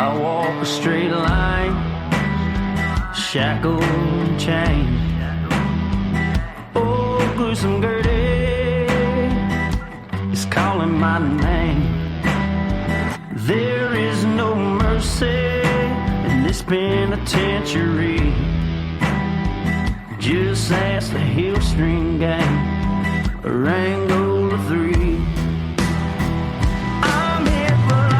I walk a straight line, shackled and chained. Oh, gruesome Gertie is calling my name. There is no mercy in this penitentiary. Just ask the Hill String Gang or Angola 3. I'm here for life,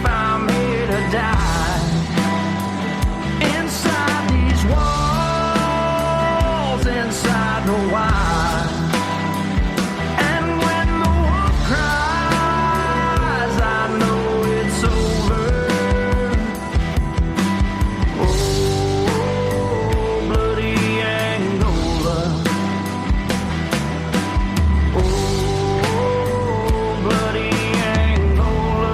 I'm here to die. Inside these walls, inside the wire. And when the wolf cries, I know it's over. Oh, bloody Angola. Oh, bloody Angola.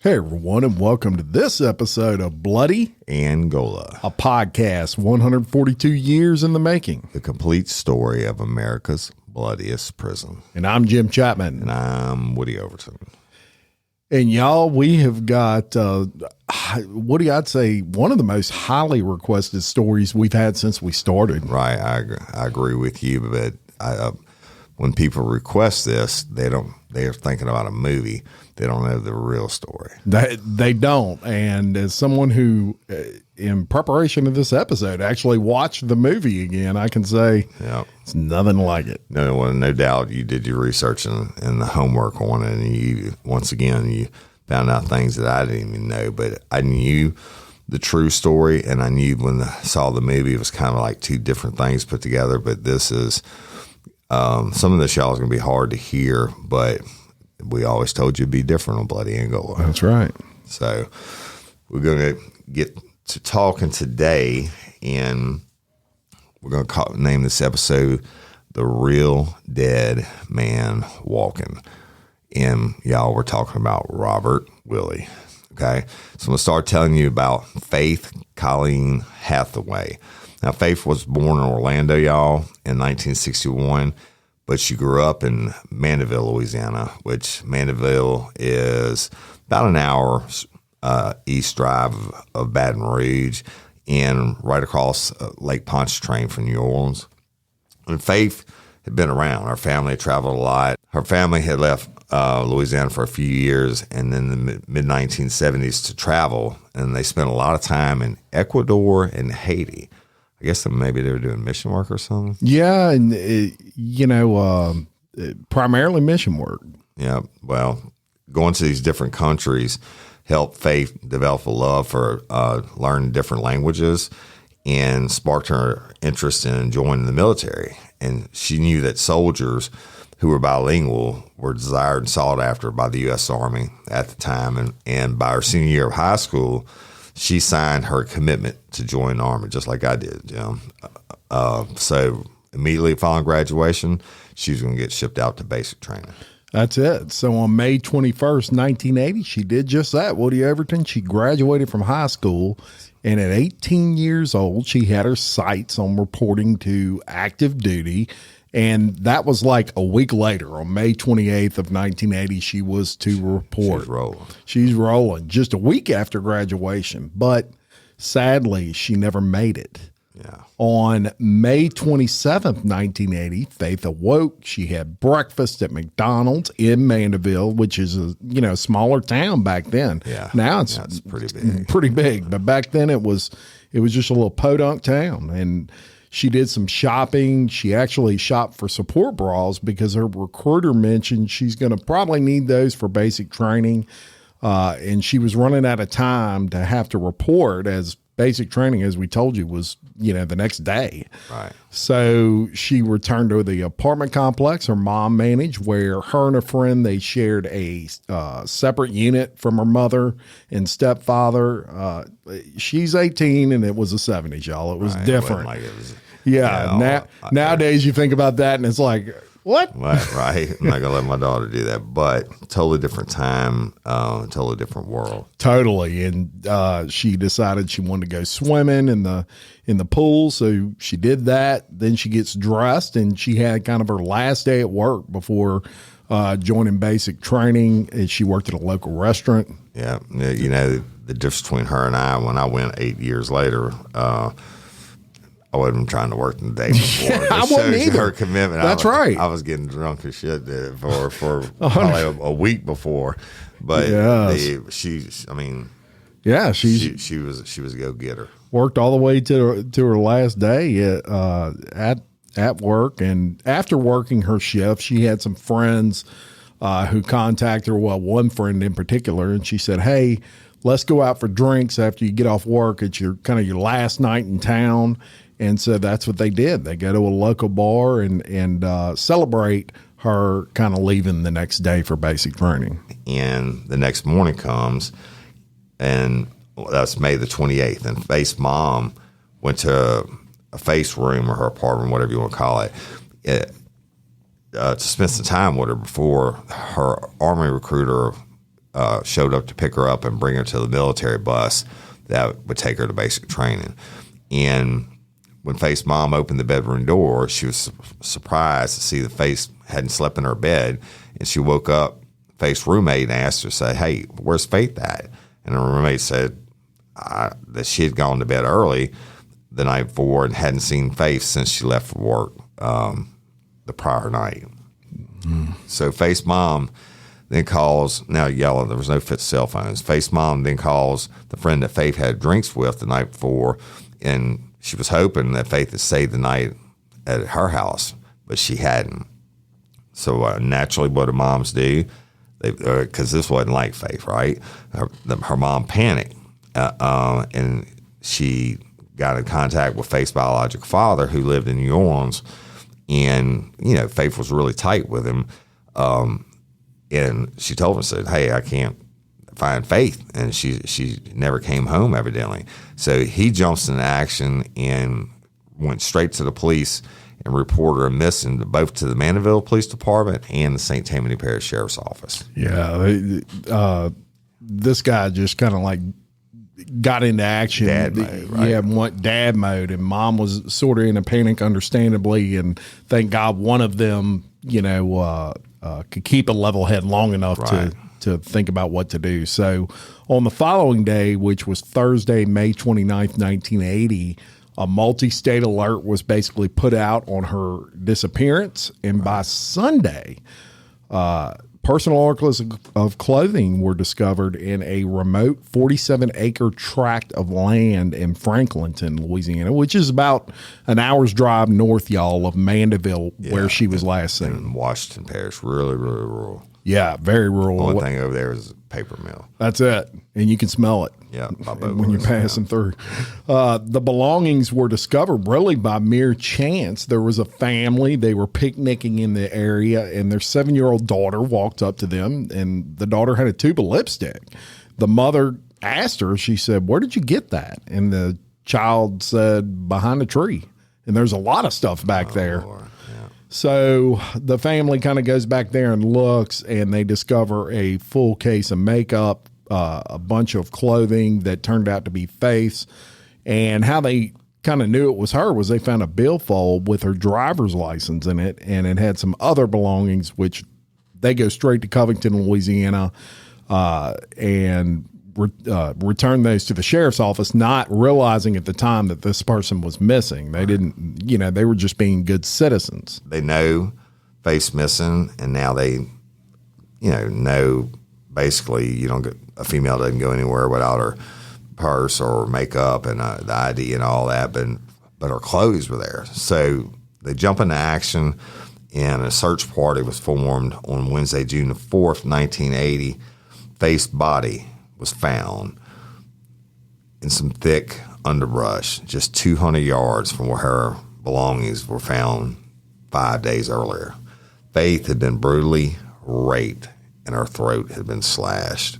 Hey everyone, and welcome to this episode of Bloody Angola, a podcast 142 years in the making. the complete story of America's bloodiest prison. And I'm Jim Chapman. And I'm Woody Overton. And y'all, we have got, Woody, I'd say one of the most highly requested stories we've had since we started. Right, I agree with you, but when people request this, they're thinking about a movie. They don't know the real story. They don't. And as someone who, in preparation of this episode, actually watched the movie again, I can say it's nothing like it. No doubt you did your research and the homework on it, and you found out things that I didn't even know. But I knew the true story, and I knew when I saw the movie, it was kind of like two different things put together. But this is some of this, y'all, is going to be hard to hear, but we always told you it'd be different on Bloody Angola. That's right. So we're going to get to talking today, and we're going to name this episode The Real Dead Man Walking. And y'all, we're talking about Robert Willie. Okay. So I'm going to start telling you about Faith Colleen Hathaway. Now, Faith was born in Orlando, y'all, in 1961. But she grew up in Mandeville, Louisiana, which Mandeville is about an hour east drive of Baton Rouge and right across Lake Pontchartrain from New Orleans. And Faith had been around. Her family had traveled a lot. Her family had left Louisiana for a few years and then the mid-1970s to travel, and they spent a lot of time in Ecuador and Haiti. I guess maybe they were doing mission work or something. Yeah, and primarily mission work. Yeah, well, going to these different countries helped Faith develop a love for learning different languages and sparked her interest in joining the military. And she knew that soldiers who were bilingual were desired and sought after by the U.S. Army at the time. And by her senior year of high school, she signed her commitment to join the Army, just like I did, Jim. So immediately following graduation, she was going to get shipped out to basic training. That's it. So on May 21st, 1980, she did just that. Woody Overton, she graduated from high school, and at 18 years old, she had her sights on reporting to active duty. And that was like a week later, on May 28th of 1980, she was to report. She's rolling just a week after graduation. But sadly, she never made it. Yeah. On May 27th, 1980, Faith awoke. She had breakfast at McDonald's in Mandeville, which is a smaller town back then. Yeah. Now it's pretty big. Pretty big. But back then it was just a little podunk town. And she did some shopping. She actually shopped for support bras because her recruiter mentioned she's going to probably need those for basic training. And she was running out of time to have to report, as basic training, as we told you, was, the next day. Right. So she returned to the apartment complex her mom managed, where her and a friend, they shared a separate unit from her mother and stepfather. She's 18 and it was the 70s, y'all. It was different. It wasn't like it was, nowadays you think about that and it's like, What? Right. I'm not going to let my daughter do that. But totally different time, totally different world. Totally. And she decided she wanted to go swimming in the pool. So she did that. Then she gets dressed, and she had kind of her last day at work before joining basic training. And she worked at a local restaurant. Yeah. You know, the difference between her and I, when I went 8 years later, I wasn't trying to work the day before. I wasn't either. Her commitment. That's right. I was getting drunk as shit for probably a week before, but she was a go-getter. Worked all the way to her last day at work, and after working her shift, she had some friends who contacted her. Well, one friend in particular, and she said, "Hey, let's go out for drinks after you get off work. It's your last night in town." And so that's what they did. They go to a local bar and celebrate her kind of leaving the next day for basic training. And the next morning comes, and that's May the 28th. And Faith's mom went to a Faith's room or her apartment, whatever you want to call it, to spend some time with her before her Army recruiter showed up to pick her up and bring her to the military bus that would take her to basic training. And when Faith's mom opened the bedroom door, she was surprised to see that Faith hadn't slept in her bed. And she woke up Faith's roommate and asked her, say, "Hey, where's Faith at?" And her roommate said that she had gone to bed early the night before and hadn't seen Faith since she left for work the prior night. Mm. So Faith's mom then calls, now yelling, there was no fit cell phones. Faith's mom then calls the friend that Faith had drinks with the night before, and she was hoping that Faith had stayed the night at her house, but she hadn't. So naturally, what do moms do? Because this wasn't like Faith, right? Her mom panicked, and she got in contact with Faith's biological father, who lived in New Orleans, and Faith was really tight with him. And she told him, said, "Hey, I can't find Faith," and she never came home, evidently. So he jumps into action and went straight to the police and reported her missing, both to the Mandeville Police Department and the St. Tammany Parish Sheriff's Office. Yeah, this guy just kind of like got into action. Dad mode, right? Yeah, dad mode, and mom was sort of in a panic, understandably, and thank God one of them, could keep a level head long enough to think about what to do. So on the following day, which was Thursday, May 29th, 1980, a multi-state alert was basically put out on her disappearance. And by Sunday, personal articles of clothing were discovered in a remote 47-acre tract of land in Franklinton, Louisiana, which is about an hour's drive north, y'all, of Mandeville, where she was last seen. In Washington Parish, really, really rural. Yeah, very rural. The only thing over there is a paper mill. That's it. And you can smell it. Yeah, when you're passing through. The belongings were discovered really by mere chance. There was a family. They were picnicking in the area, and their 7-year-old daughter walked up to them, and the daughter had a tube of lipstick. The mother asked her, she said, "Where did you get that?" And the child said, "Behind a tree." And there's a lot of stuff back there. Lord. So the family kind of goes back there and looks, and they discover a full case of makeup, a bunch of clothing that turned out to be Faith's. And how they kind of knew it was her was they found a billfold with her driver's license in it, and it had some other belongings, which they go straight to Covington, Louisiana, and return those to the sheriff's office, not realizing at the time that this person was missing. They didn't, they were just being good citizens. They know Faith's missing, and now they, know basically a female doesn't go anywhere without her purse or makeup and the ID and all that, but her clothes were there. So they jump into action, and a search party was formed on Wednesday, June the 4th, 1980. Faith's body was found in some thick underbrush, just 200 yards from where her belongings were found 5 days earlier. Faith had been brutally raped, and her throat had been slashed.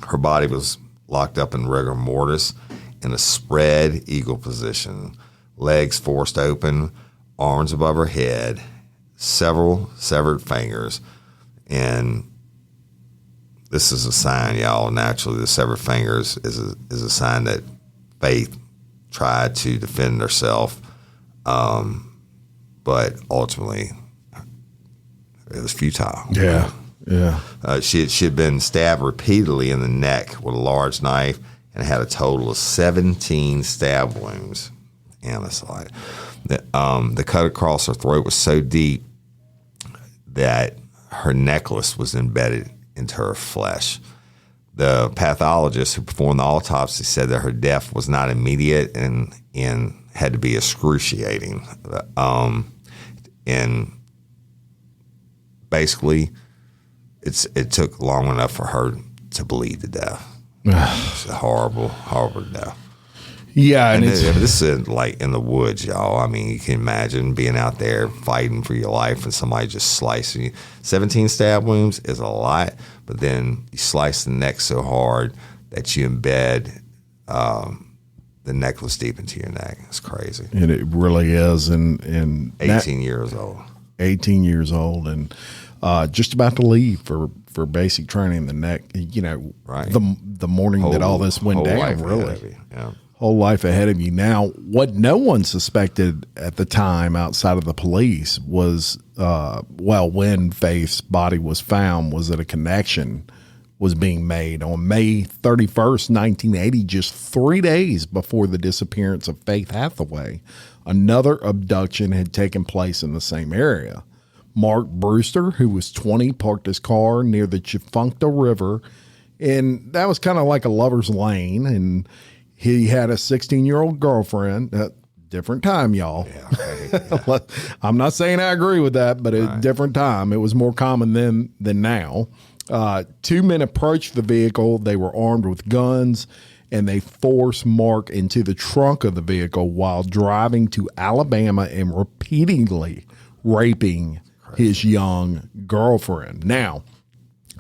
Her body was locked up in rigor mortis in a spread eagle position, legs forced open, arms above her head, several severed fingers. And this is a sign, y'all. Naturally, the severed fingers is a sign that Faith tried to defend herself, but ultimately it was futile. Yeah. She had been stabbed repeatedly in the neck with a large knife and had a total of 17 stab wounds. And it's like the cut across her throat was so deep that her necklace was embedded into her flesh. The pathologist who performed the autopsy said that her death was not immediate and had to be excruciating. And basically, it took long enough for her to bleed to death. It's a horrible, horrible death. Yeah, and this is like in the woods, y'all. I mean, you can imagine being out there fighting for your life and somebody just slicing you. 17 stab wounds is a lot, but then you slice the neck so hard that you embed the necklace deep into your neck. It's crazy. And it really is. And 18 years old. 18 years old and just about to leave for basic training. The neck, right. The morning that all this went down, really. Yeah. Whole life ahead of you. Now, what no one suspected at the time outside of the police was, when Faith's body was found, was that a connection was being made on May 31st, 1980, just 3 days before the disappearance of Faith Hathaway. Another abduction had taken place in the same area. Mark Brewster, who was 20, parked his car near the Chifuncta River, and that was kind of like a lover's lane, and he had a 16-year-old girlfriend. Different time, y'all. Yeah. I'm not saying I agree with that, but a different time. It was more common then than now. Two men approached the vehicle. They were armed with guns, and they forced Mark into the trunk of the vehicle while driving to Alabama and repeatedly raping his young girlfriend. Now,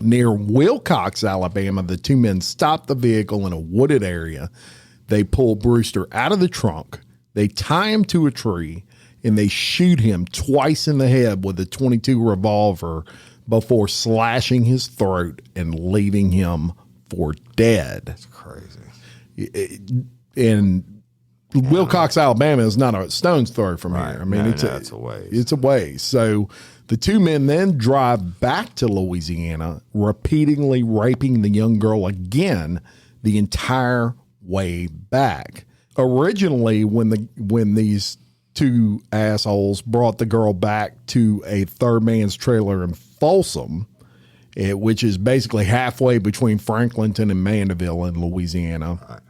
near Wilcox, Alabama, the two men stopped the vehicle in a wooded area. They pull Brewster out of the trunk, they tie him to a tree, and they shoot him twice in the head with a .22 revolver before slashing his throat and leaving him for dead. That's crazy. And Wilcox, Alabama is not a stone's throw from here. I mean, it's a ways. It's a ways. So the two men then drive back to Louisiana, repeatedly raping the young girl again the entire way back. Originally, when these two assholes brought the girl back to a third man's trailer in Folsom, which is basically halfway between Franklinton and Mandeville in Louisiana,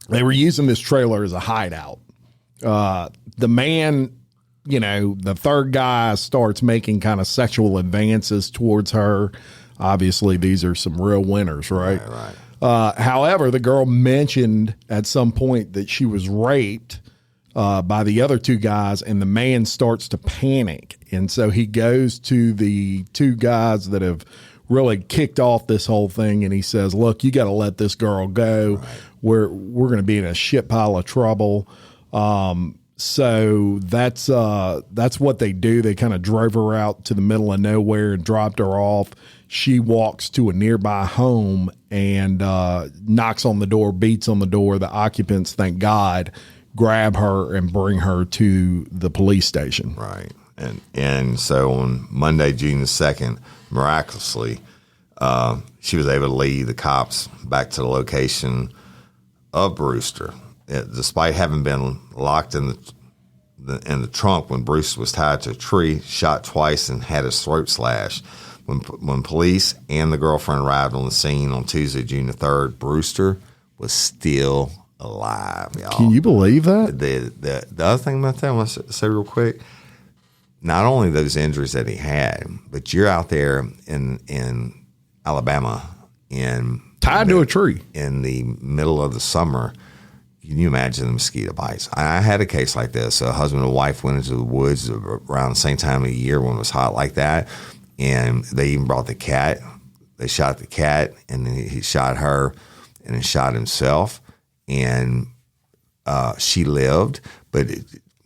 they were using this trailer as a hideout. The man, the third guy starts making kind of sexual advances towards her. Obviously, these are some real winners, right? Right. However, the girl mentioned at some point that she was raped by the other two guys, and the man starts to panic. And so he goes to the two guys that have really kicked off this whole thing, and he says, look, you got to let this girl go. Right. We're going to be in a shit pile of trouble. So that's what they do. They kind of drove her out to the middle of nowhere and dropped her off. She walks to a nearby home and knocks on the door, beats on the door. The occupants, thank God, grab her and bring her to the police station. Right. And so on Monday, June the 2nd, miraculously, she was able to lead the cops back to the location of Brewster. Despite having been locked in the trunk when Brewster was tied to a tree, shot twice, and had his throat slashed. When police and the girlfriend arrived on the scene on Tuesday, June the 3rd, Brewster was still alive, y'all. Can you believe that? The other thing about that, I want to say real quick, not only those injuries that he had, but you're out there in Alabama tied to a tree in the middle of the summer. Can you imagine the mosquito bites? I had a case like this. A husband and wife went into the woods around the same time of the year when it was hot like that, and they even brought the cat. They shot the cat, and then he shot her, and then shot himself, and she lived. But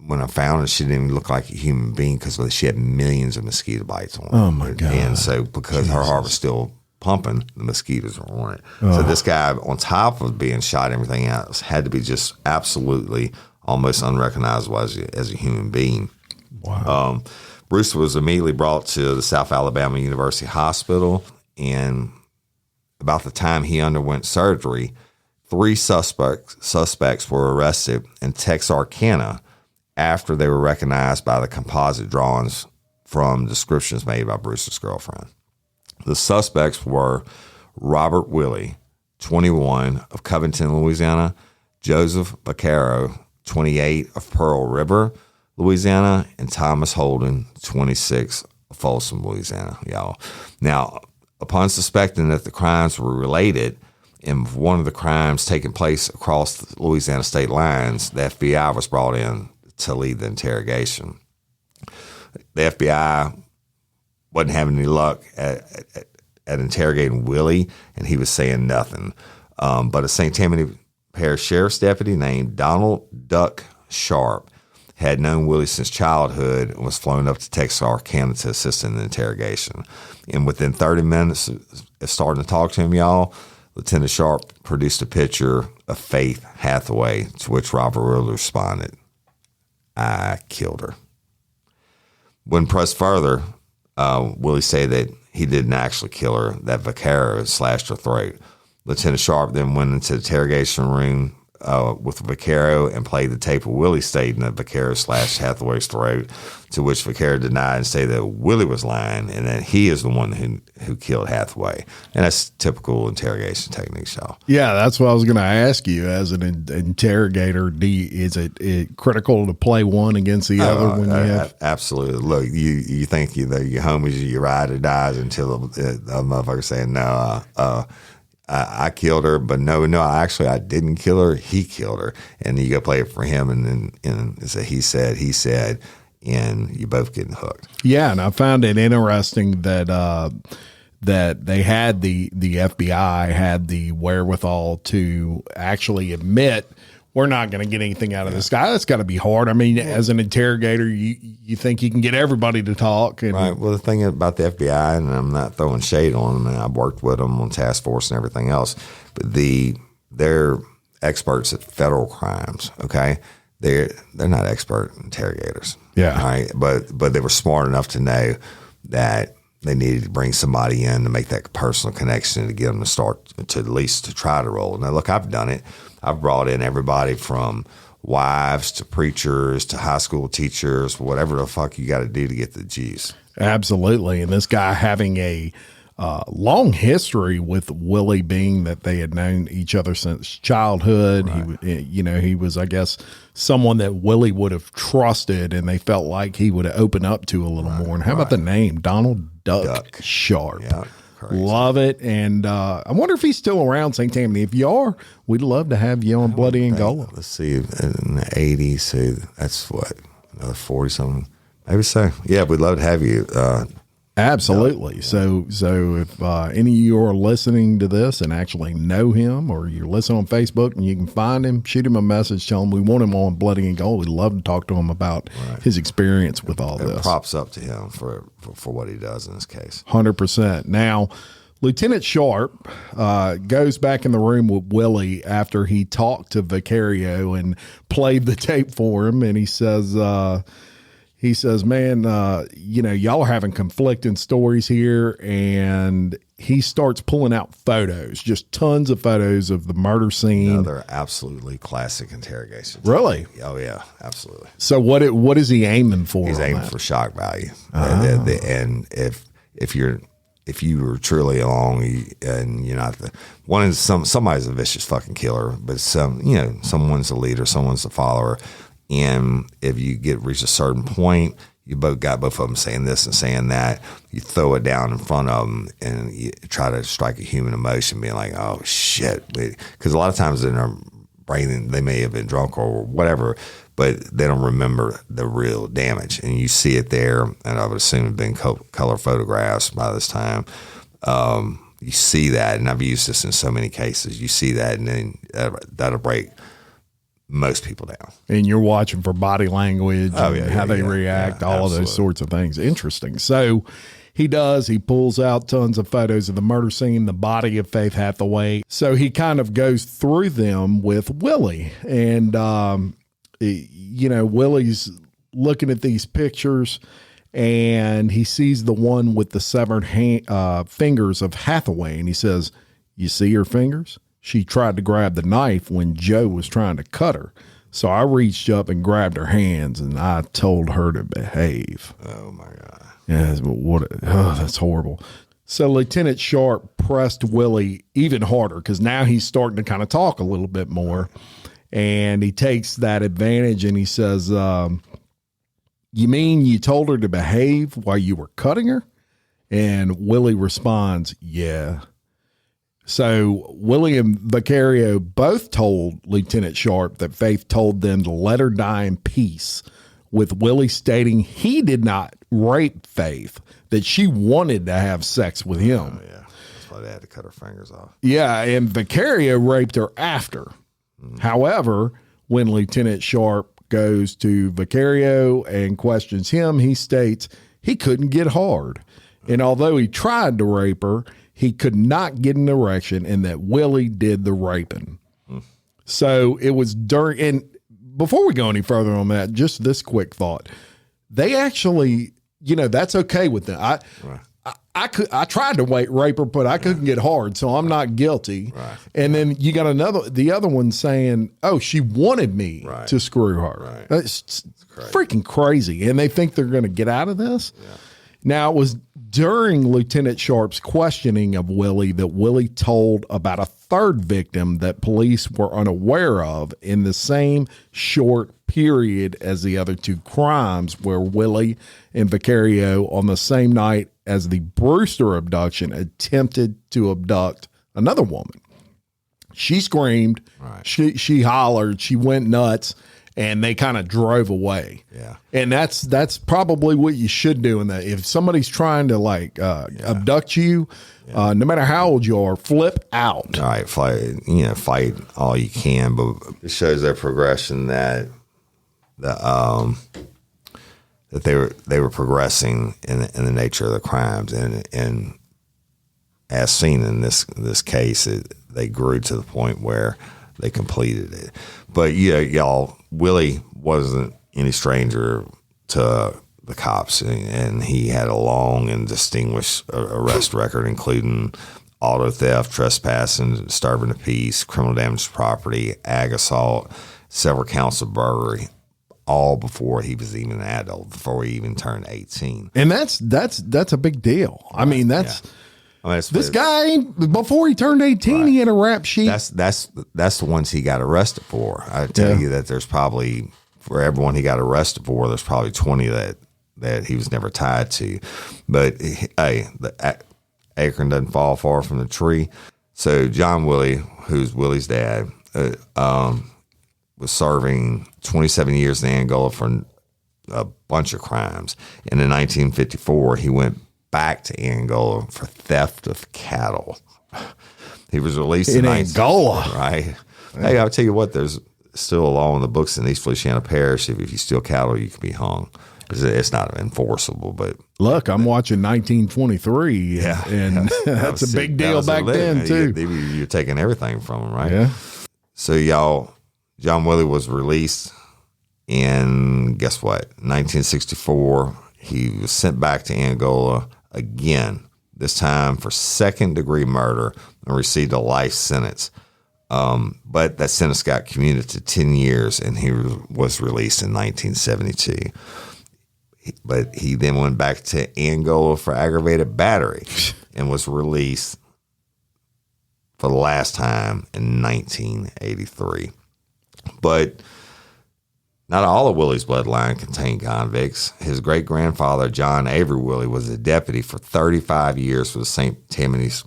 when I found her, she didn't even look like a human being because she had millions of mosquito bites on her. Oh, my God. And so because her heart was still pumping, the mosquitoes were on it. So this guy, on top of being shot and everything else, had to be just absolutely almost unrecognizable as a human being. Wow. Bruce was immediately brought to the South Alabama University Hospital, and about the time he underwent surgery, 3 suspects were arrested in Texarkana after they were recognized by the composite drawings from descriptions made by Bruce's girlfriend. The suspects were Robert Willie, 21, of Covington, Louisiana; Joseph Vaccaro, 28, of Pearl River, Louisiana; and Thomas Holden, 26, of Folsom, Louisiana. Y'all. Now, upon suspecting that the crimes were related, and one of the crimes taking place across the Louisiana state lines, the FBI was brought in to lead the interrogation. The FBI wasn't having any luck at interrogating Willie, and he was saying nothing. But a St. Tammany Parish Sheriff's deputy named Donald Duck Sharp had known Willie since childhood and was flown up to Texarkana to assist in the interrogation. And within 30 minutes of starting to talk to him, y'all, Lieutenant Sharp produced a picture of Faith Hathaway, to which Robert Willie responded, "I killed her." When pressed further, Willie said that he didn't actually kill her, that Vaccaro slashed her throat. Lieutenant Sharp then went into the interrogation room with Vaccaro and played the tape of Willie stating that Vaccaro slashed Hathaway's throat, to which Vaccaro denied and said that Willie was lying and that he is the one who killed Hathaway. And that's typical interrogation techniques, y'all. Yeah, that's what I was going to ask you. As an interrogator, is it critical to play one against the other when you have? Absolutely. Look, you think your homies, your ride or dies until the motherfucker saying, no, I killed her, but no, actually I didn't kill her. He killed her. And you go play it for him, and it's a he said, and you both getting hooked. Yeah, and I found it interesting that that they had the FBI had the wherewithal to actually admit, we're not going to get anything out of this guy. That's got to be hard. I mean, as an interrogator, you think you can get everybody to talk. And right. Well, the thing about the FBI, and I'm not throwing shade on them, and I've worked with them on task force and everything else, but they're experts at federal crimes. Okay, they're not expert interrogators. Yeah. Right. But they were smart enough to know that they needed to bring somebody in to make that personal connection to get them to start to at least to try to roll. Now, look, I've done it. I've brought in everybody from wives to preachers to high school teachers, whatever the fuck you got to do to get the G's. Absolutely. And this guy having a long history with Willie, being that they had known each other since childhood. Right. He was, I guess, someone that Willie would have trusted, and they felt like he would open up to a little more. And how about the name, Donald Duck Sharp? Yeah. Crazy. Love it. And I wonder if he's still around St. Tammany. If you are, we'd love to have you on Bloody Angola. Let's see, in the 80s, so that's what, another 40-something? Maybe so. Yeah, we'd love to have you. Absolutely. Yeah. So if any of you are listening to this and actually know him, or you're listening on Facebook and you can find him, shoot him a message, tell him we want him on Bloody Angola. We'd love to talk to him about his experience with all this. Props up to him for what he does in this case. 100%. Now, Lieutenant Sharp goes back in the room with Willie after he talked to Vaccaro and played the tape for him, and he says, man, y'all are having conflicting stories here. And he starts pulling out photos, just tons of photos of the murder scene. Another absolutely classic interrogation. Really? Oh, yeah, absolutely. So what is he aiming for? He's aiming for shock value. And if you were truly along, and you're not somebody's a vicious fucking killer, but someone's a leader, someone's a follower. And if you reach a certain point, you got both of them saying this and saying that, you throw it down in front of them and you try to strike a human emotion, being like, oh, shit. Because a lot of times in their brain, they may have been drunk or whatever, but they don't remember the real damage. And you see it there, and I would assume it had been color photographs by this time. You see that, and I've used this in so many cases. You see that, and then that'll break most people down. And you're watching for body language Oh, and yeah, how yeah, they yeah, react, yeah, all of those absolutely. sorts of things. Interesting. So he pulls out tons of photos of the murder scene, the body of Faith Hathaway. So he kind of goes through them with Willie. And, Willie's looking at these pictures and he sees the one with the severed fingers of Hathaway. And he says, "You see her fingers? She tried to grab the knife when Joe was trying to cut her. So I reached up and grabbed her hands and I told her to behave." Oh my God. Yeah, that's horrible. So Lieutenant Sharp pressed Willie even harder because now he's starting to kind of talk a little bit more. And he takes that advantage and he says, "You mean you told her to behave while you were cutting her?" And Willie responds, "Yeah." So Willie and Vicario both told Lieutenant Sharp that Faith told them to let her die in peace, with Willie stating he did not rape Faith, that she wanted to have sex with him. Oh, yeah. That's why they had to cut her fingers off. Yeah, and Vicario raped her after. However, when Lieutenant Sharp goes to Vicario and questions him, he states he couldn't get hard. And although he tried to rape her, he could not get an erection, and that Willie did the raping. So it was during, and before we go any further on that, just this quick thought. They actually, that's okay with them. I tried to rape her, but I couldn't get hard, so I'm not guilty. Right. And then you got the other one saying, "Oh, she wanted me to screw her." Right. That's freaking crazy. And they think they're going to get out of this. Yeah. Now, it was during Lieutenant Sharp's questioning of Willie that Willie told about a third victim that police were unaware of in the same short period as the other two crimes, where Willie and Vicario on the same night as the Brewster abduction attempted to abduct another woman. She screamed, she hollered, she went nuts, and they kind of drove away. Yeah. And that's probably what you should do in that. If somebody's trying to abduct you, no matter how old you are, flip out. All right, fight all you can, but it shows their progression that they were progressing in the nature of the crimes, and as seen in this case, they grew to the point where they completed it. But y'all, Willie wasn't any stranger to the cops, and he had a long and distinguished arrest record, including auto theft, trespassing, disturbing the peace, criminal damage to property, ag assault, several counts of burglary, all before he was even an adult, before he even turned 18. And that's a big deal. I mean, this guy, before he turned 18, he had a rap sheet. That's the ones he got arrested for. I tell you that there's probably, for everyone he got arrested for, there's probably 20 that he was never tied to. But hey, the acorn doesn't fall far from the tree. So John Willie, who's Willie's dad, was serving 27 years in Angola for a bunch of crimes. And in 1954, he went back to Angola for theft of cattle. He was released in Angola. Right. Hey, I'll tell you what, there's still a law in the books in East Feliciana Parish. If you steal cattle, you can be hung. It's not enforceable, but look, I'm watching 1923, and that's a big deal back then too. You're taking everything from them, right? Yeah. So John Willie was released in, guess what, 1964. He was sent back to Angola again, this time for second-degree murder, and received a life sentence. But that sentence got commuted to 10 years, and he was released in 1972. But he then went back to Angola for aggravated battery and was released for the last time in 1983. But not all of Willie's bloodline contained convicts. His great-grandfather, John Avery Willie, was a deputy for 35 years for the St. Tammany's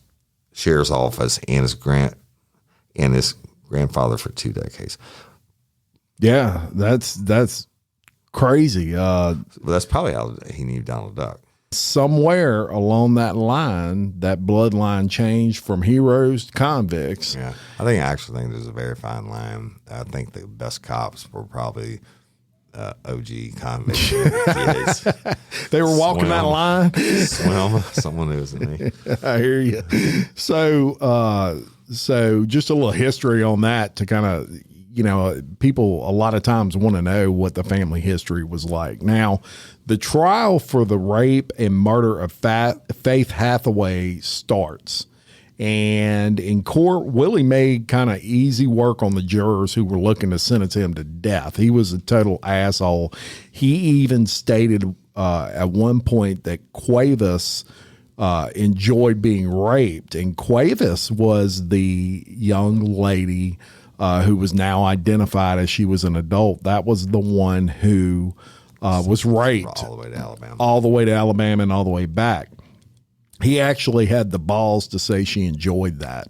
Sheriff's Office, and his grandfather for 2 decades. Yeah, that's crazy. But that's probably how he knew Donald Duck. Somewhere along that line, that bloodline changed from heroes to convicts. Yeah, I actually think there's a very fine line. I think the best cops were probably OG convicts kids. They were walking that line. Someone knows me. I hear you. So just a little history on that to kind of, people a lot of times want to know what the family history was like. Now, the trial for the rape and murder of Faith Hathaway starts. And in court, Willie made kind of easy work on the jurors who were looking to sentence him to death. He was a total asshole. He even stated at one point that Cuevas enjoyed being raped. And Cuevas was the young lady who was now identified as she was an adult. That was the one who was raped all the way to Alabama. All the way to Alabama and all the way back. He actually had the balls to say she enjoyed that.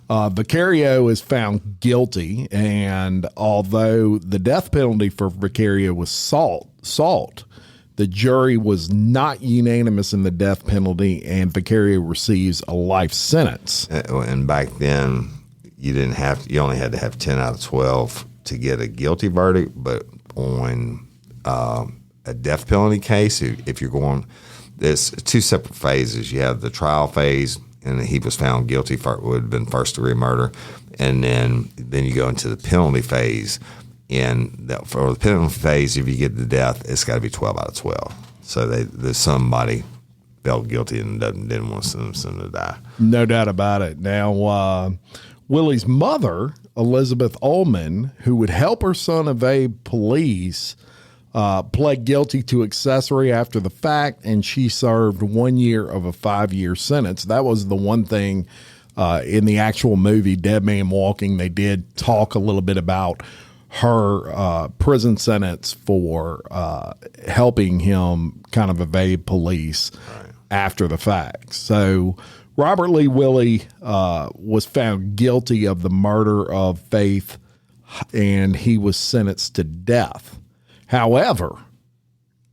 Yeah. Vicario is found guilty, and although the death penalty for Vicario was salt, the jury was not unanimous in the death penalty, and Vicario receives a life sentence. And back then, you only had to have 10 out of 12 to get a guilty verdict, but on a death penalty case, if you're going, there's two separate phases. You have the trial phase, and he was found guilty for would have been first degree murder, and then you go into the penalty phase. And for the penalty phase, if you get the death, it's got to be 12 out of 12. So somebody felt guilty and didn't want to send them to die. No doubt about it. Now, Willie's mother, Elizabeth Ullman, who would help her son evade police, pled guilty to accessory after the fact, and she served 1 year of a 5-year sentence. That was the one thing in the actual movie, Dead Man Walking, they did talk a little bit about her prison sentence for helping him kind of evade police after the fact. So Robert Lee Willie was found guilty of the murder of Faith, and he was sentenced to death. However,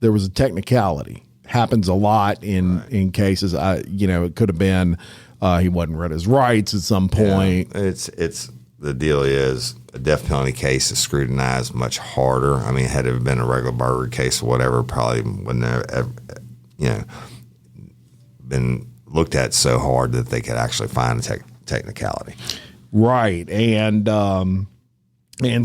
there was a technicality. Happens a lot in cases. It could have been he wasn't read his rights at some point. Yeah, it's the deal is a death penalty case is scrutinized much harder. I mean, had it been a regular burglary case or whatever, probably wouldn't have been looked at so hard that they could actually find a technicality. Right, and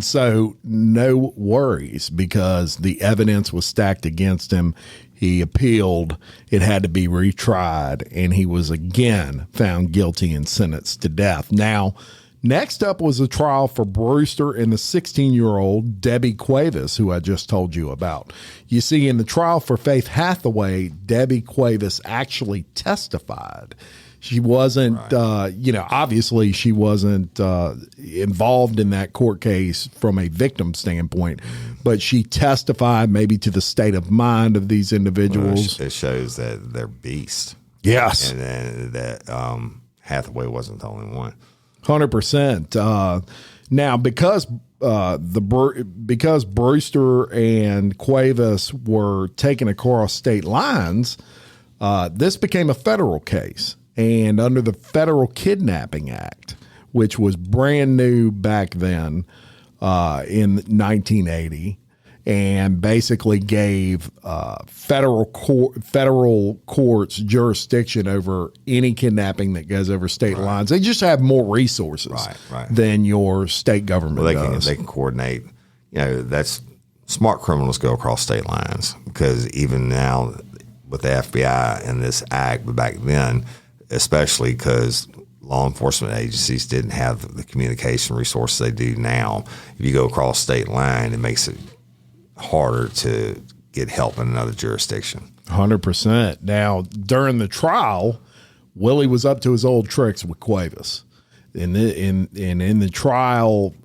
so no worries because the evidence was stacked against him. He appealed. It had to be retried, and he was again found guilty and sentenced to death. Now, next up was a trial for Brewster and the 16-year-old Debbie Cuevas, who I just told you about. You see, in the trial for Faith Hathaway, Debbie Cuevas actually testified. She wasn't, obviously she wasn't involved in that court case from a victim standpoint, but she testified maybe to the state of mind of these individuals. Well, it shows that they're beasts. Yes. And then that Hathaway wasn't the only one. 100%. Now, because Brewster and Cuevas were taken across state lines, this became a federal case. And under the Federal Kidnapping Act, which was brand new back then in 1980, and basically gave federal courts jurisdiction over any kidnapping that goes over state lines. They just have more resources than your state government does. They can coordinate. That's smart criminals go across state lines because even now with the FBI and this act, but back then, especially because law enforcement agencies didn't have the communication resources they do now. If you go across state line, it makes it harder to get help in another jurisdiction. 100%. Now, during the trial, Willie was up to his old tricks with Cuevas. In the trial,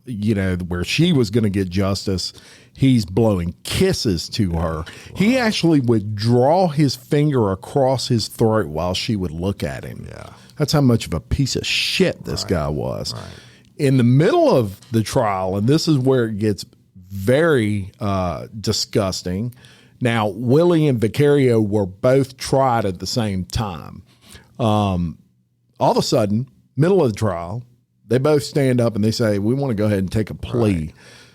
where she was going to get justice, he's blowing kisses to her. Wow. He actually would draw his finger across his throat while she would look at him. Yeah. That's how much of a piece of shit this guy was. Right. In the middle of the trial, and this is where it gets very disgusting, Now, Willie and Vicario were both tried at the same time. All of a sudden, middle of the trial, they both stand up and they say, we want to go ahead and take a plea. Right.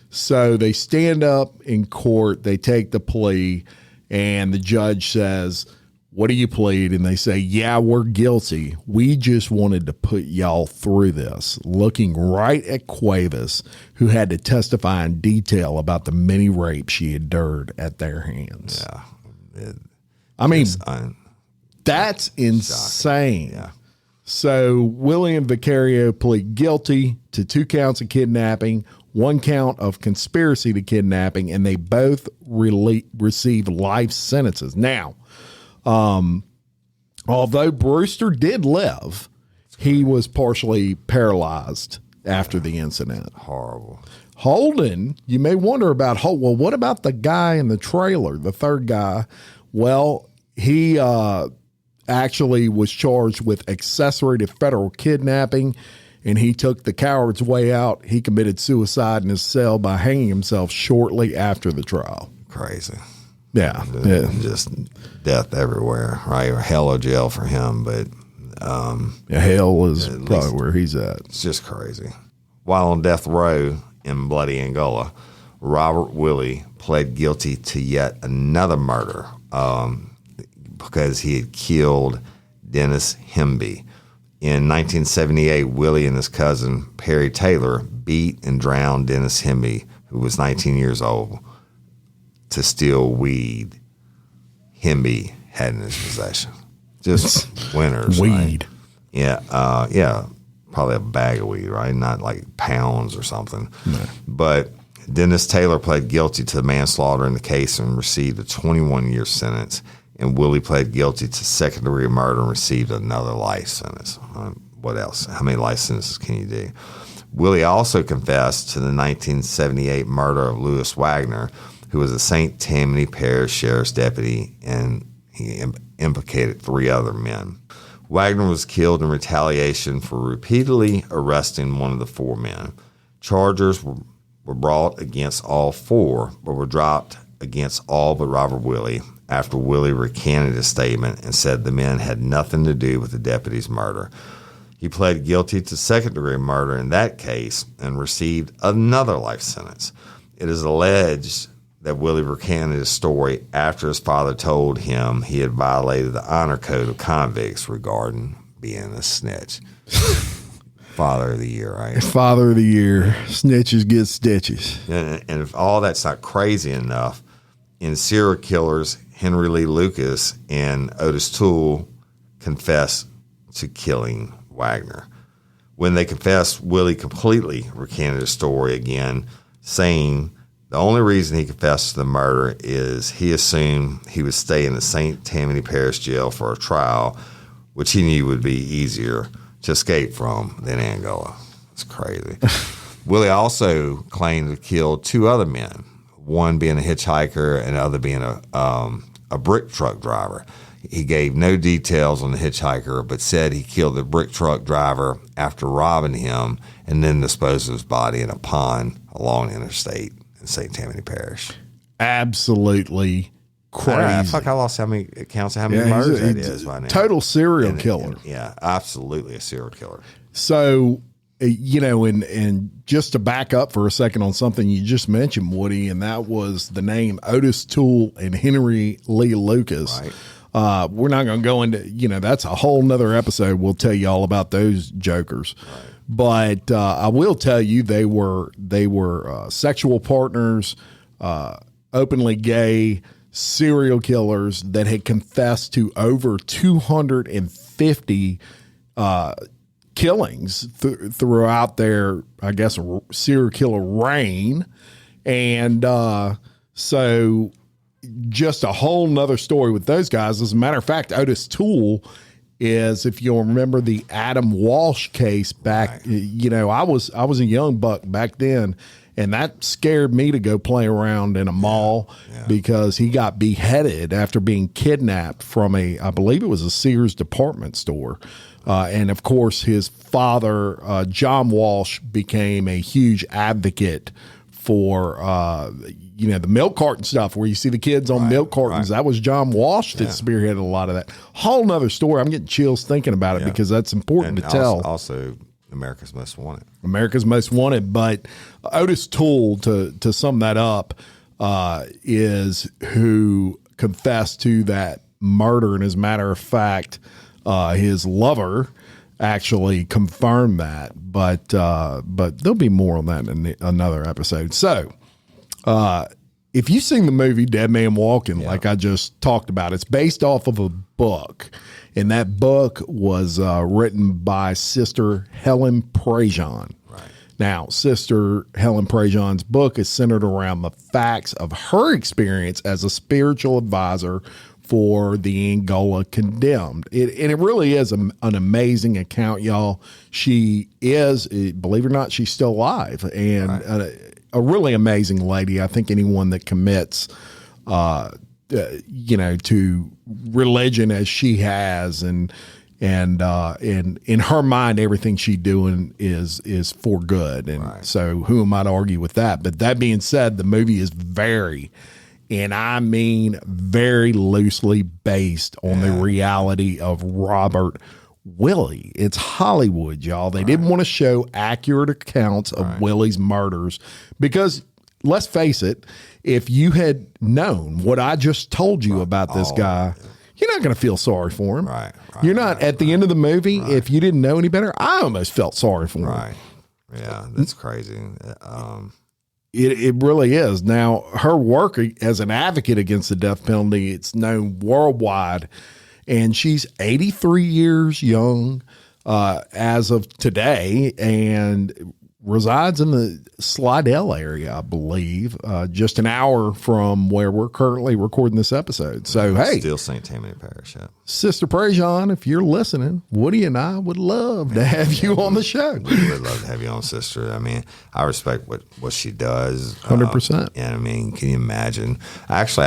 So they stand up in court, they take the plea, and the judge says, what do you plead? And they say, yeah, we're guilty. We just wanted to put y'all through this, looking right at Cuevas, who had to testify in detail about the many rapes she endured at their hands. Yeah. That's insane. Yeah. So Willie and Vicario plead guilty to 2 counts of kidnapping, 1 count of conspiracy to kidnapping, and they both receive life sentences. Now, although Brewster did live, he was partially paralyzed after the incident. Horrible. Holden, you may wonder about Holden. Well, what about the guy in the trailer, the third guy? Well, he actually was charged with accessory to federal kidnapping, and he took the coward's way out. He committed suicide in his cell by hanging himself shortly after the trial. Crazy. Yeah. Just death everywhere, right? Or hell or jail for him, but hell is probably where he's at. It's just crazy. While on death row in Bloody Angola, Robert Willie pled guilty to yet another murder because he had killed Dennis Hemby. In 1978, Willie and his cousin Perry Taylor beat and drowned Dennis Hemby, who was 19 years old, to steal weed Hemby had in his possession. Just winners. Weed. Right? Yeah. Probably a bag of weed, right? Not like pounds or something. No. But Dennis Taylor pled guilty to manslaughter in the case and received a 21-year sentence. And Willie pled guilty to second-degree murder and received another life sentence. What else? How many life sentences can you do? Willie also confessed to the 1978 murder of Louis Wagner, who was a St. Tammany Parish Sheriff's deputy, and he implicated 3 other men. Wagner was killed in retaliation for repeatedly arresting one of the 4 men. Charges were brought against all 4, but were dropped against all but Robert Willie after Willie recanted his statement and said the men had nothing to do with the deputy's murder. He pled guilty to second-degree murder in that case and received another life sentence. It is alleged that Willie recanted his story after his father told him he had violated the honor code of convicts regarding being a snitch. Father of the year, right? Father of the year. Snitches get stitches. And if all that's not crazy enough, in serial killers, Henry Lee Lucas and Otis Toole confessed to killing Wagner. When they confessed, Willie completely recanted his story again, saying the only reason he confessed to the murder is he assumed he would stay in the St. Tammany Parish jail for a trial, which he knew would be easier to escape from than Angola. It's crazy. Willie also claimed to have killed 2 other men, one being a hitchhiker and the other being a brick truck driver. He gave no details on the hitchhiker, but said he killed the brick truck driver after robbing him and then disposed of his body in a pond along the interstate in St. Tammany Parish. Absolutely crazy. I feel like I lost how many counts of how many murders that is by now. Total serial killer. Yeah, absolutely a serial killer. So, and just to back up for a second on something you just mentioned, Woody, and that was the name Otis Toole and Henry Lee Lucas. Right. We're not going to go into, that's a whole nother episode. We'll tell you all about those jokers. Right. But I will tell you they were sexual partners, openly gay serial killers that had confessed to over 250 killings throughout their, I guess, serial killer reign. And so just a whole nother story with those guys. As a matter of fact, Otis Toole is, if you'll remember the Adam Walsh case back, right. I was a young buck back then, and that scared me to go play around in a mall because he got beheaded after being kidnapped from I believe it was a Sears department store. And of course his father, John Walsh, became a huge advocate for, the milk carton stuff where you see the kids on milk cartons. That was John Walsh that spearheaded a lot of that. Whole nother story. I'm getting chills thinking about it because that's important to tell. Also, America's Most Wanted. America's Most Wanted. But Otis Toole, to sum that up, is who confessed to that murder. And as a matter of fact, his lover actually confirmed that. But there'll be more on that in another episode. So, if you've seen the movie Dead Man Walking, like I just talked about, it's based off of a book. And that book was written by Sister Helen Prejean. Right. Now, Sister Helen Prejean's book is centered around the facts of her experience as a spiritual advisor for the Angola condemned. And it really is an amazing account, y'all. She is, believe it or not, she's still alive. And a really amazing lady. I think anyone that commits, to religion as she has, and in her mind, everything she's doing is for good. And so who am I to argue with that? But that being said, the movie is very loosely based on the reality of Robert Willie. It's Hollywood, y'all. They didn't want to show accurate accounts of Willie's murders because, let's face it, if you had known what I just told you about this guy, you're not going to feel sorry for him. You're not at the end of the movie. If you didn't know any better, I almost felt sorry for him. Yeah, that's crazy. It really is. Now, her work as an advocate against the death penalty, it's known worldwide. And she's 83 years young as of today and resides in the Slidell area, I believe, just an hour from where we're currently recording this episode. So, hey. Still St. Tammany Parish, Sister Prejean, if you're listening, Woody and I would love to have you on the show. We would love to have you on, Sister. I mean, I respect what she does. 100%. And I mean, can you imagine? Actually,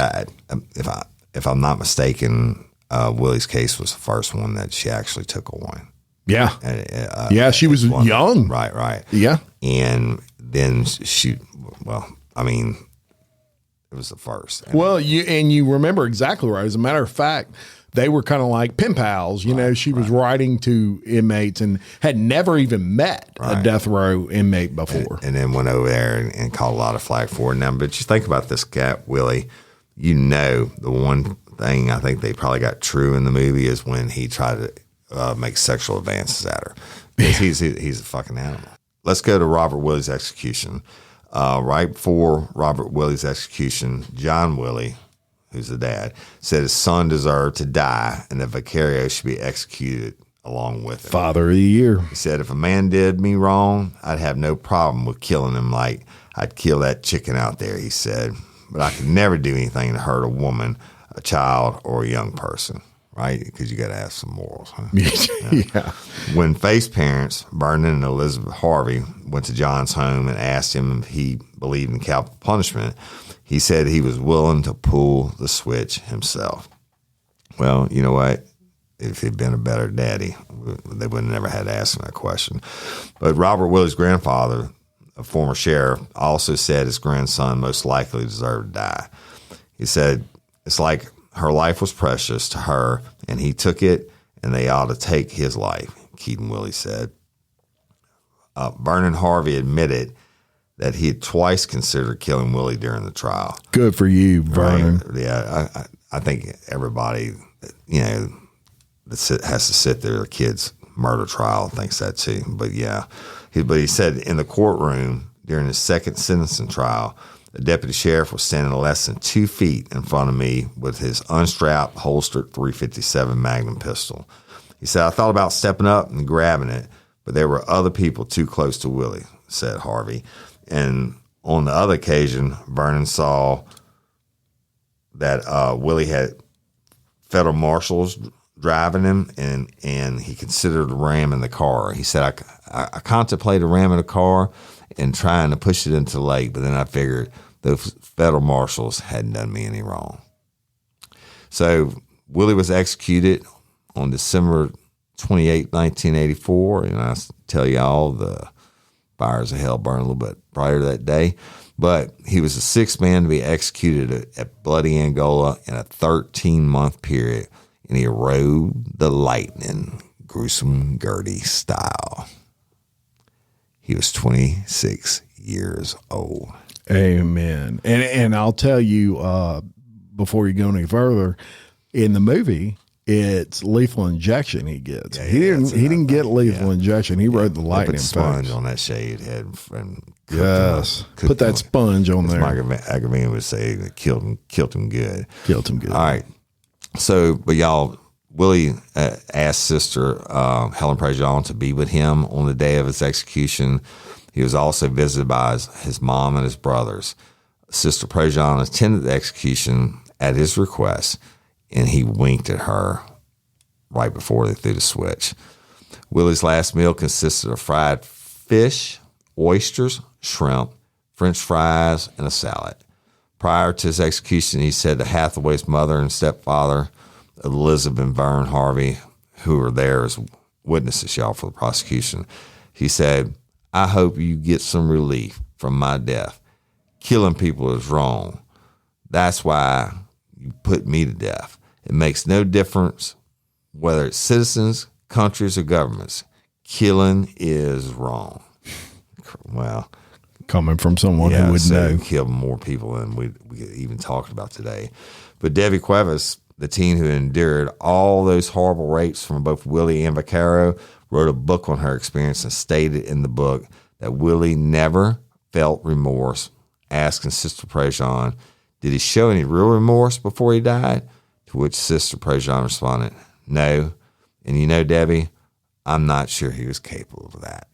if I'm not mistaken, Willie's case was the first one that she actually took on. Yeah. She was young. Right. Yeah. And then it was the first. Well, you remember exactly right. As a matter of fact, they were kind of like pen pals. She was writing to inmates and had never even met a death row inmate before. And then went over there and caught a lot of flack for it. Now, but you think about this guy, Willie, the one thing I think they probably got true in the movie is when he tried to make sexual advances at her. He's a fucking animal. Let's go to Robert Willie's execution. Right before Robert Willie's execution, John Willie, who's the dad, said his son deserved to die and that Vicario should be executed along with him. Father of the Year. He said, if a man did me wrong, I'd have no problem with killing him like I'd kill that chicken out there, he said. But I could never do anything to hurt a woman, a child, or a young person, right? Because you got to have some morals, huh? Yeah. When Faith's parents, Vernon and Elizabeth Harvey, went to John's home and asked him if he believed in capital punishment, he said he was willing to pull the switch himself. Well, you know what? If he'd been a better daddy, they would have never had to ask him that question. But Robert Willie's grandfather, a former sheriff, also said his grandson most likely deserved to die. He said, it's like her life was precious to her, and he took it, and they ought to take his life, Keaton Willie said. Vernon Harvey admitted that he had twice considered killing Willie during the trial. Good for you, Vernon. Right? Yeah, I think everybody, that has to sit there, the kid's murder trial, thinks that too. But yeah, he said in the courtroom during his second sentencing trial, the deputy sheriff was standing less than 2 feet in front of me with his unstrapped, holstered .357 Magnum pistol. He said, I thought about stepping up and grabbing it, but there were other people too close to Willie, said Harvey. And on the other occasion, Vernon saw that Willie had federal marshals driving him, and he considered ramming the car. He said, I contemplated ramming the car and trying to push it into the lake, but then I figured those federal marshals hadn't done me any wrong. So Willie was executed on December 28, 1984, and I tell y'all, the fires of hell burned a little bit prior to that day. But he was the sixth man to be executed at Bloody Angola in a 13-month period, and he rode the lightning, gruesome Gertie style. He was 26 years old. Amen. And I'll tell you, before you go any further, in the movie, it's lethal injection he gets. Yeah, he didn't get lethal injection. He rode the lightning. Put sponge on that shaved head and put that sponge on there. Aggravating would say that killed him good. Killed him good. All right. So, but y'all, Willie asked Sister Helen Prejean to be with him on the day of his execution. He was also visited by his mom and his brothers. Sister Prejean attended the execution at his request, and he winked at her right before they threw the switch. Willie's last meal consisted of fried fish, oysters, shrimp, French fries, and a salad. Prior to his execution, he said to Hathaway's mother and stepfather, Elizabeth and Vern Harvey, who were there as witnesses, y'all, for the prosecution, he said, "I hope you get some relief from my death. Killing people is wrong. That's why you put me to death. It makes no difference whether it's citizens, countries, or governments. Killing is wrong." Well, coming from someone who would know. Killed more people than we even talked about today. But Debbie Cuevas, the teen who endured all those horrible rapes from both Willie and Vaccaro, wrote a book on her experience and stated in the book that Willie never felt remorse, asking Sister Prejean, did he show any real remorse before he died? To which Sister Prejean responded, no. And you know, Debbie, I'm not sure he was capable of that.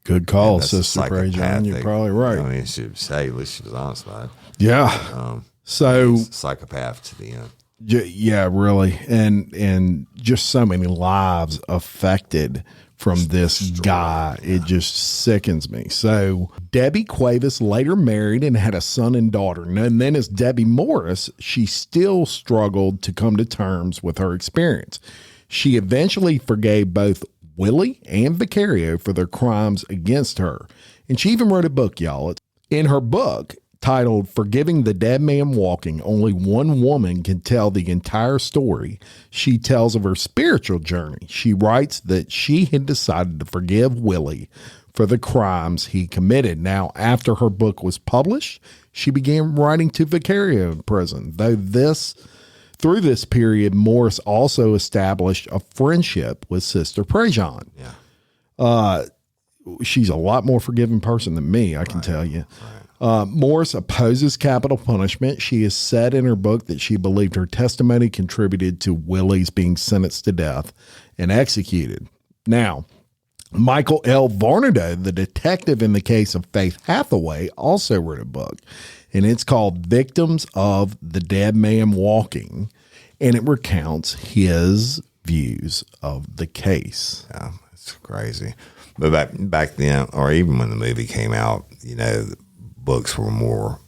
Good call, Sister Prejean. You're probably right. I mean, she would say, at least she was honest about it. Yeah. So psychopath to the end. Yeah, really. And just so many lives affected from this guy. Yeah. It just sickens me. So Debbie Cuevas later married and had a son and daughter. And then as Debbie Morris, she still struggled to come to terms with her experience. She eventually forgave both Willie and Vaccaro for their crimes against her. And she even wrote a book, y'all. In her book, titled Forgiving the Dead Man Walking, Only One Woman Can Tell the Entire Story, she tells of her spiritual journey. She writes that she had decided to forgive Willie for the crimes he committed. Now, after her book was published, she began writing to Vaccaro in prison. Through this period, Morris also established a friendship with Sister Prejean. Yeah. She's a lot more forgiving person than me, I can tell you. Right. Morris opposes capital punishment. She has said in her book that she believed her testimony contributed to Willie's being sentenced to death and executed. Now, Michael L. Varnado, the detective in the case of Faith Hathaway, also wrote a book, and it's called Victims of the Dead Man Walking, and it recounts his views of the case. Yeah, it's crazy. But back then, or even when the movie came out, you know, books were more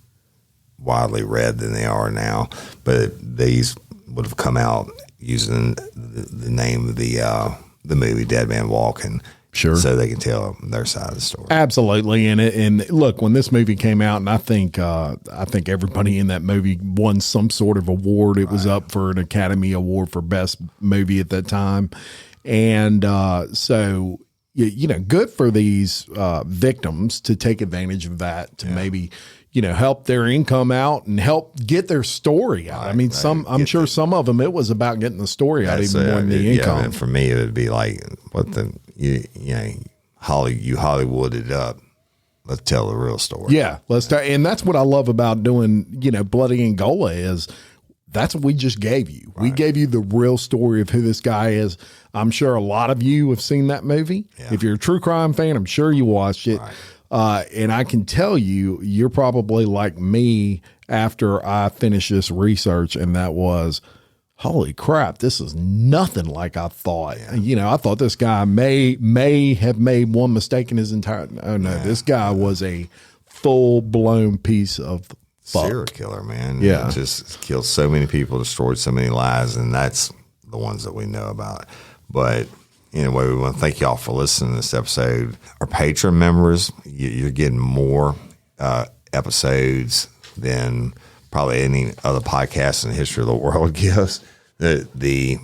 widely read than they are now. But these would have come out using the name of the movie Dead Man Walking. Sure. So they can tell their side of the story. Absolutely. And look, when this movie came out, and I think everybody in that movie won some sort of award. It was up for an Academy Award for Best Movie at that time. And so, you know, good for these victims to take advantage of that to maybe, you know, help their income out and help get their story out. I mean, I'm sure some of them, it was about getting the story out even more than the income. Yeah, for me, it would be like, you Hollywooded up. Let's tell the real story. Yeah, let's tell. And that's what I love about doing, you know, Bloody Angola is that's what we just gave you. Right. We gave you the real story of who this guy is. I'm sure a lot of you have seen that movie. Yeah. If you're a true crime fan, I'm sure you watched it. Right. And I can tell you, you're probably like me after I finished this research, and that was, holy crap, this is nothing like I thought. Yeah. You know, I thought this guy may have made one mistake in his entire. Oh no, this guy was a full blown piece of serial killer, man. Yeah, just killed so many people, destroyed so many lives, and that's the ones that we know about. But anyway, we want to thank y'all for listening to this episode. Our Patreon members, you're getting more episodes than probably any other podcast in the history of the world gives. We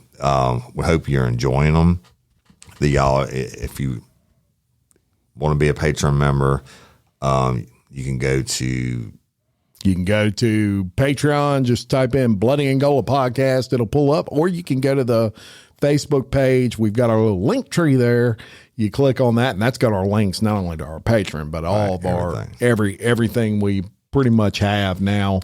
hope you're enjoying them. Y'all, if you want to be a Patreon member, you can go to Patreon, just type in Bloody Angola Podcast. It'll pull up, or you can go to the Facebook page. We've got our little link tree there. You click on that, and that's got our links not only to our Patreon, but all of everything we pretty much have now.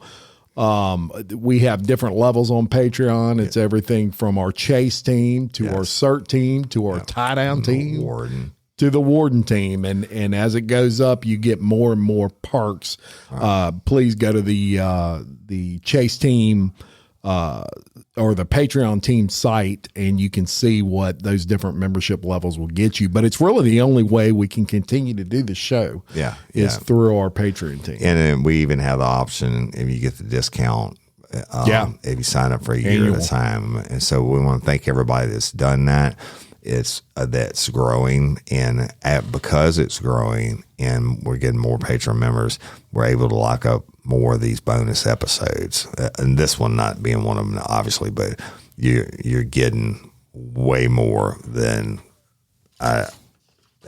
We have different levels on Patreon. It's everything from our chase team to our CERT team to our tie down team to the warden team. And as it goes up, you get more and more perks. Please go to the chase team, or the Patreon team site, and you can see what those different membership levels will get you. But it's really the only way we can continue to do the show is through our Patreon team. And then we even have the option, if you get the discount, if you sign up for a year at a time. And so we want to thank everybody that's done that. It's that's growing, and because it's growing and we're getting more Patreon members, we're able to lock up more of these bonus episodes, and this one not being one of them, obviously, but you're getting way more than I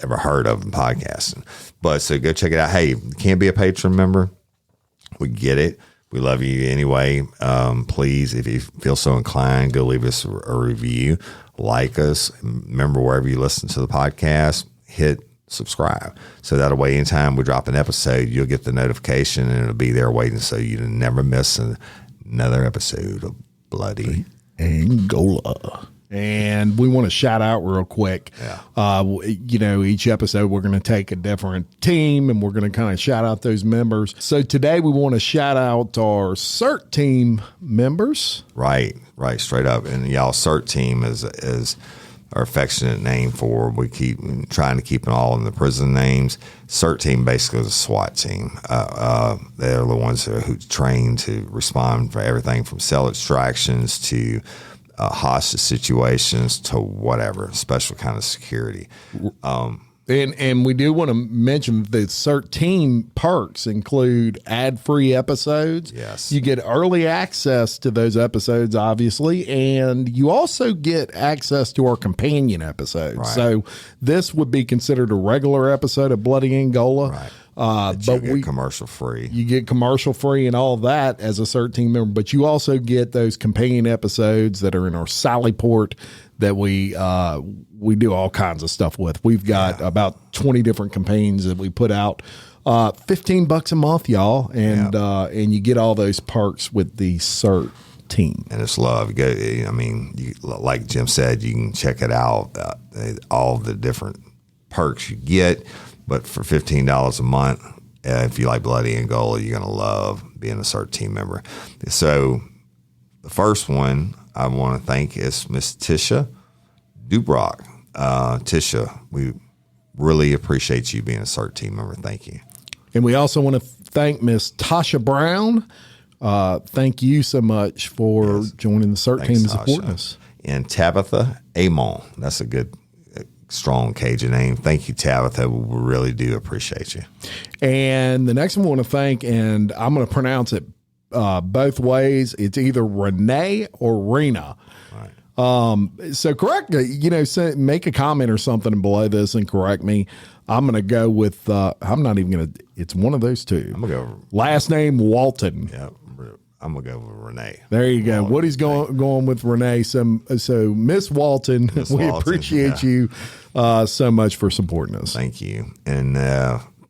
ever heard of in podcasting. But so go check it out. Hey, you can't be a Patreon member, we get it. We love you anyway. Please, if you feel so inclined, go leave us a review, like us. Remember, wherever you listen to the podcast, hit subscribe. So that way, anytime we drop an episode, you'll get the notification and it'll be there waiting, so you never miss another episode of Bloody Angola. And we want to shout out real quick. Each episode we're going to take a different team and we're going to kind of shout out those members. So today we want to shout out our CERT team members. Right, straight up. And y'all, CERT team is our affectionate name for, we keep trying to keep them all in the prison names. CERT team basically is a SWAT team. They're the ones who train to respond for everything from cell extractions to hostage situations to whatever, special kind of security. And we do want to mention that CERT team perks include ad-free episodes. Yes. You get early access to those episodes, obviously, and you also get access to our companion episodes. Right. So this would be considered a regular episode of Bloody Angola. Right. But you get commercial free. You get commercial free and all that as a CERT team member, but you also get those companion episodes that are in our Sally Port that we do all kinds of stuff with. We've got about 20 different companions that we put out. $15 a month, y'all, and you get all those perks with the CERT team. And it's love. Like Jim said, you can check it out. All the different perks you get. But for $15 a month, if you like Bloody Angola, you're going to love being a CERT team member. So the first one I want to thank is Miss Tisha Dubrock. Tisha, we really appreciate you being a CERT team member. Thank you. And we also want to thank Miss Tasha Brown. Thank you so much for joining the CERT team and supporting us. And Tabitha Amon. That's a good strong Cajun name. Thank you, Tabitha. We really do appreciate you. And the next one I want to thank, and I'm going to pronounce it both ways. It's either Renee or Rena. Right. So correct, make a comment or something below this and correct me. I'm going to go with, I'm not even going to, it's one of those two. I'm going to go. Last name Walton. Yeah. I'm going to go with Renee. There you go. Woody's going with Renee. So Miss Walton, we appreciate you so much for supporting us. Thank you. And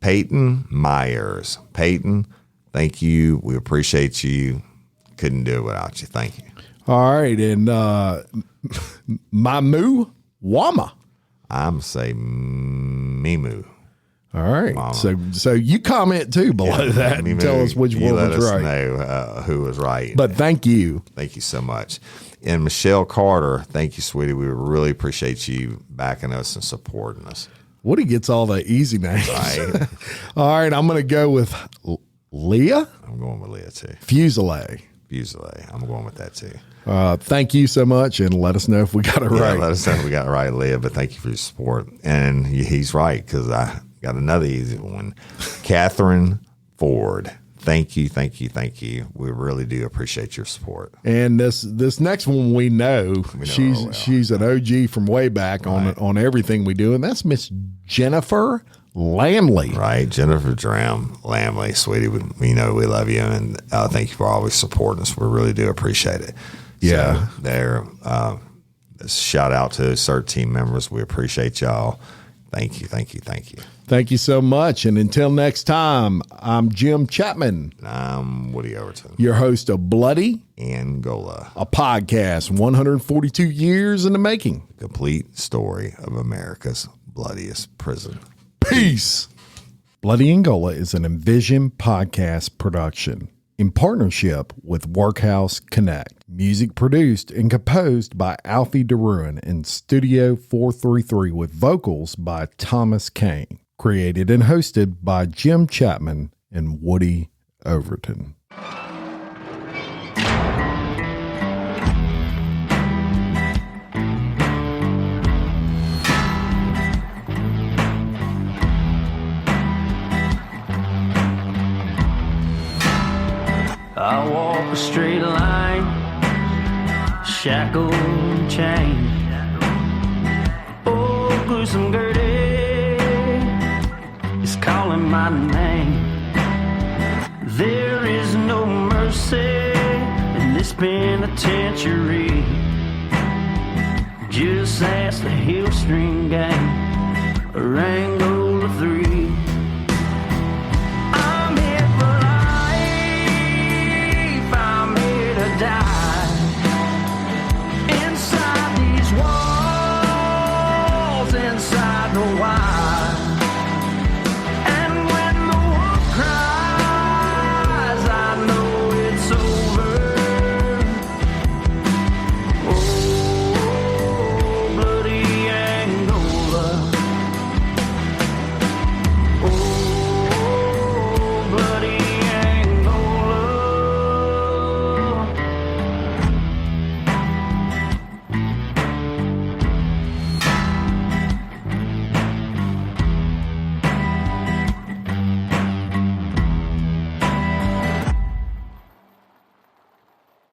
Peyton Myers. Peyton, thank you. We appreciate you. Couldn't do it without you. Thank you. All right. And Mamu Wama. I'm say Mimu. All right. Mama. So you comment too below that and tell us which one was right. Know who was right. But thank you. Thank you so much. And Michelle Carter, thank you, sweetie. We really appreciate you backing us and supporting us. Woody gets all the easy names. Right. All right. I'm going to go with Leah. I'm going with Leah too. Fusilier. Fusilier. I'm going with that too. Thank you so much, and let us know if we got it right. Let us know if we got it right, Leah. But thank you for your support. And he's right, because I got another easy one. Catherine Ford. Thank you. We really do appreciate your support. And this next one we know she's an OG from way back on everything we do, and that's Miss Jennifer Lamley. Right, Jennifer Lamley, sweetie. We know we love you, and thank you for always supporting us. We really do appreciate it. Yeah, so there. Shout out to CERT team members. We appreciate y'all. Thank you. Thank you so much. And until next time, I'm Jim Chapman. I'm Woody Overton, your host of Bloody Angola, a podcast 142 years in the making. Complete story of America's bloodiest prison. Peace. Bloody Angola is an Envision podcast production in partnership with Workhouse Connect. Music produced and composed by Alfie DeRuin in Studio 433 with vocals by Thomas Kane. Created and hosted by Jim Chapman and Woody Overton. I walk a straight line, shackled and chained. Oh, gruesome Gertie is calling my name. There is no mercy in this penitentiary. Just ask the Hill String Gang around